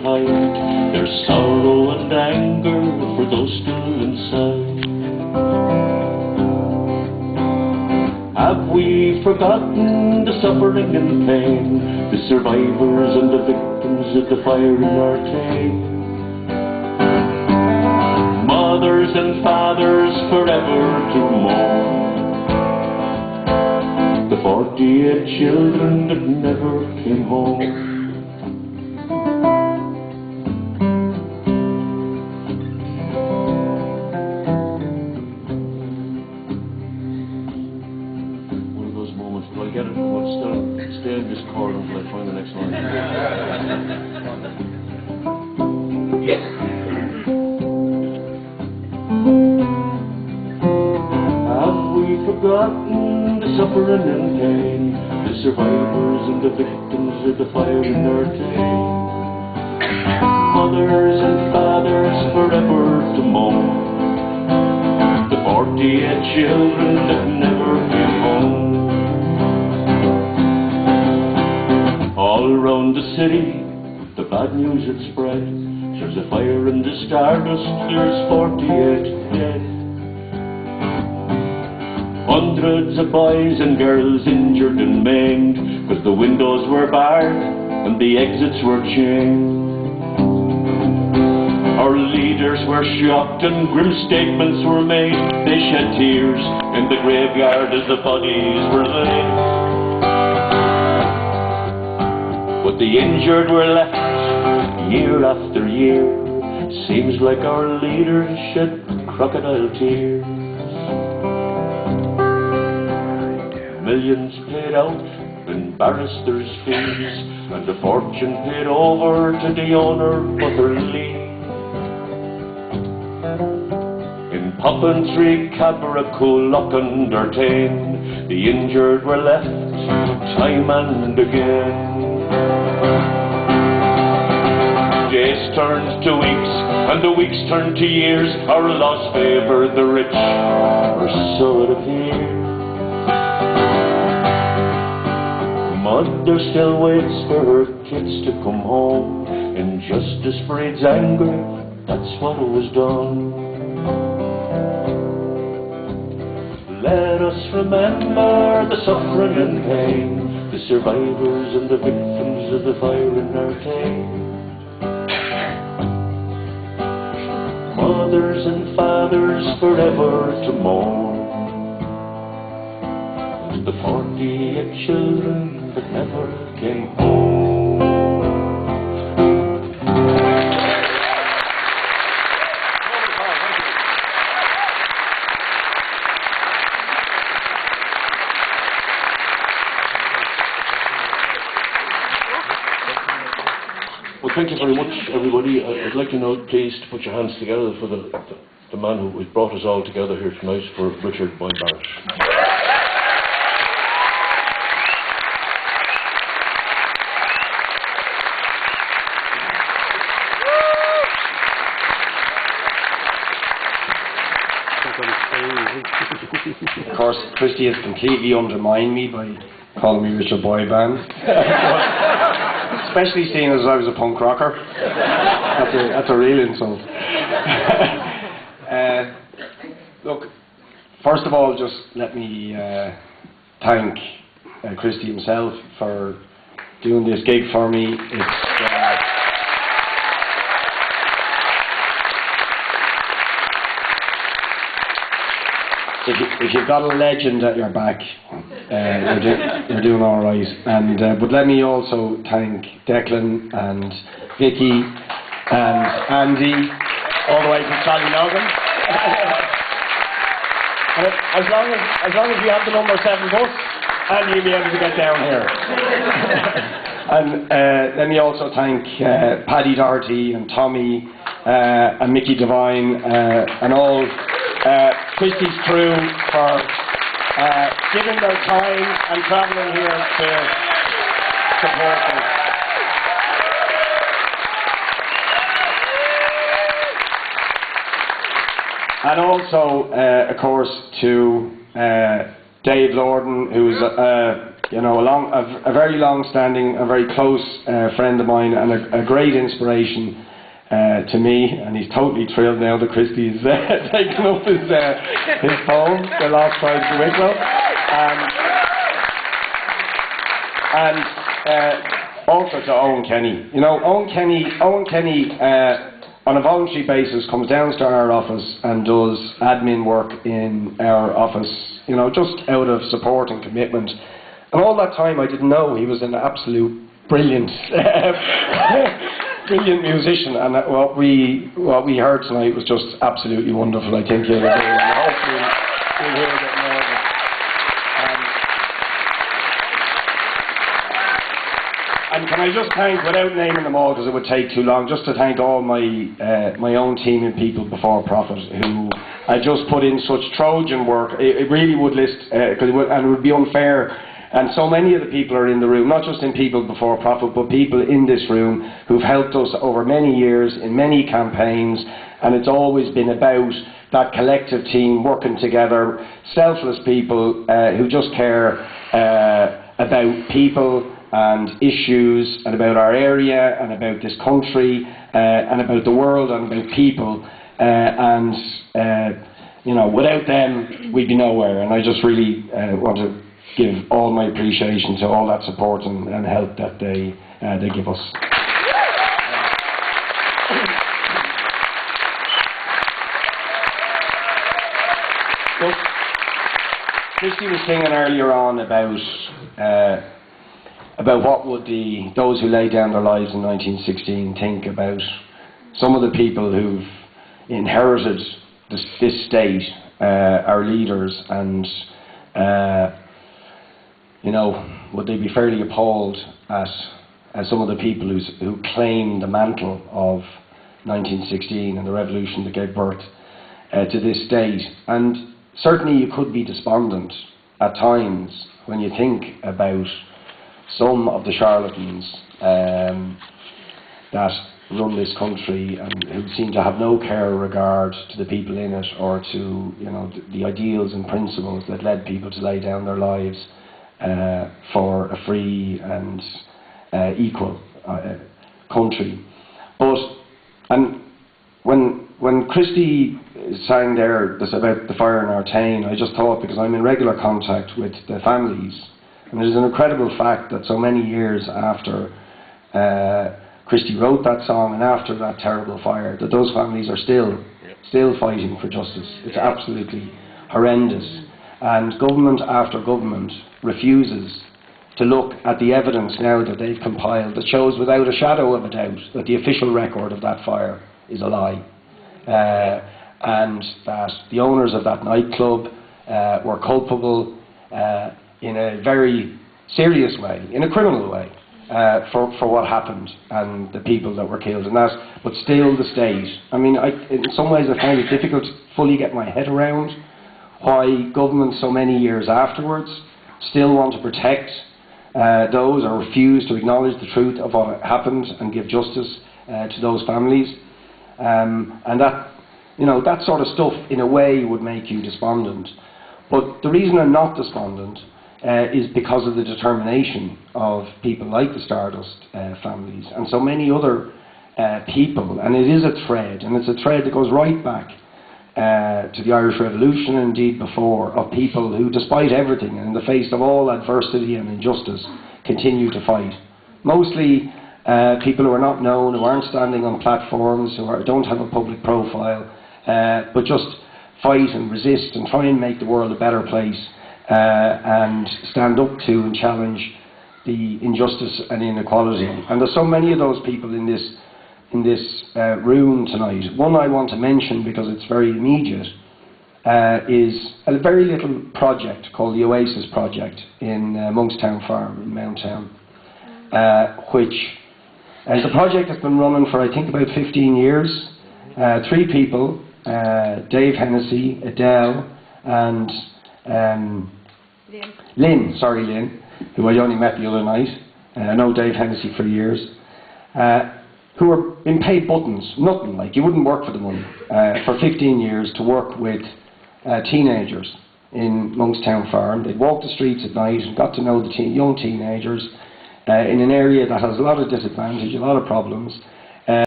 hide their sorrow and anger for those still inside. Have we forgotten the suffering and pain, the survivors and the victims of the fire in Artane? Mothers and fathers forever to mourn the 48 children that never came home. Forgotten the suffering and pain, the survivors and the victims of the fire in Artane. Mothers and fathers forever to mourn the 48 children that never came home. All around the city, the bad news had spread. There's a fire in the stardust, there's 48 dead. Hundreds of boys and girls injured and maimed, 'cause the windows were barred and the exits were chained. Our leaders were shocked and grim statements were made. They shed tears in the graveyard as the bodies were laid. But the injured were left year after year. Seems like our leaders shed crocodile tears. Millions paid out in barristers' fees, and a fortune paid over to the owner Butterlee. In Poppintree, Cabracul, and Artane, the injured were left time and again. Days turned to weeks, and the weeks turned to years. Our laws favour the rich, or so it appears. Mother still waits for her kids to come home. Injustice breeds anger, that's what was done. Let us remember the suffering and pain, the survivors and the victims of the fire in Artane. Mothers and fathers forever to mourn the 48 children that never came home. Well, thank you very much, everybody. I'd like you now, please, to put your hands together for the man who brought us all together here tonight, for Richard Boyd Barrett. Of course, Christy has completely undermined me by calling me Richard Boy Band. Especially seeing as I was a punk rocker. That's a real insult. Look, first of all, just let me thank Christy himself for doing this gig for me. If you've got a legend at your back, you're doing all right. And but let me also thank Declan and Vicky and Andy, all the way from Laoghaire. As long as you have the number 7 bus, and you'll be able to get down here. And let me also thank Paddy Doherty and Tommy and Mickey Devine and all Christy's crew for giving their time and travelling here to support us. And also, of course, to Dave Lorden, who's you know, a very long-standing, a very close friend of mine, and a great inspiration to me. And he's totally thrilled now that Christy's taken up his poem, The Lost Tribes of Wicklow. And also to Owen Kenny. You know, Owen Kenny on a voluntary basis comes down to our office and does admin work in our office, you know, just out of support and commitment. And all that time I didn't know he was an absolute brilliant brilliant musician, and what we heard tonight was just absolutely wonderful. I think you'll agree, and hopefully you'll hear a bit more of it. And can I just thank, without naming them all because it would take too long, just to thank all my own team and people before Profit who I just put in such Trojan work. It really would list, and it would be unfair. And so many of the people are in the room, not just in People Before Profit, but people in this room who've helped us over many years in many campaigns, and it's always been about that collective team working together, selfless people who just care about people and issues, and about our area, and about this country, and about the world, and about people, you know, without them we'd be nowhere. And I just really want to give all my appreciation to all that support and help that they give us. Well, Christy was singing earlier on about what would those who laid down their lives in 1916 think about some of the people who've inherited this state, our leaders, and you know, would they be fairly appalled at some of the people who claim the mantle of 1916 and the revolution that gave birth to this state? And certainly you could be despondent at times when you think about some of the charlatans that run this country and who seem to have no care or regard to the people in it, or to, you know, the ideals and principles that led people to lay down their lives for a free and equal country. But when Christy sang there this about the fire in Artane, I just thought, because I'm in regular contact with the families, and it is an incredible fact that so many years after Christy wrote that song and after that terrible fire, that those families are still fighting for justice. It's absolutely horrendous. And government after government refuses to look at the evidence now that they've compiled that shows without a shadow of a doubt that the official record of that fire is a lie. And that the owners of that nightclub were culpable in a very serious way, in a criminal way, for what happened and the people that were killed. And but still the state. I mean, in some ways I find it difficult to fully get my head around why governments so many years afterwards still want to protect those, or refuse to acknowledge the truth of what happened and give justice to those families. And that, you know, that sort of stuff in a way would make you despondent. But the reason I'm not despondent is because of the determination of people like the Stardust families and so many other people. And it is a thread, and it's a thread that goes right back to the Irish Revolution, and indeed before, of people who, despite everything and in the face of all adversity and injustice, continue to fight. Mostly people who are not known, who aren't standing on platforms, who don't have a public profile, but just fight and resist and try and make the world a better place, and stand up to and challenge the injustice and inequality. And there's so many of those people in this room tonight. One I want to mention, because it's very immediate, is a very little project called the Oasis Project in Monkstown Farm in Mounttown, which is a project that's been running for I think about 15 years. 3 people, Dave Hennessy, Adele and Lynn, who I only met the other night. I know Dave Hennessy for years. Who were being paid buttons, nothing, like you wouldn't work for the money, for 15 years to work with teenagers in Monkstown Farm. They'd walk the streets at night and got to know the young teenagers in an area that has a lot of disadvantage, a lot of problems.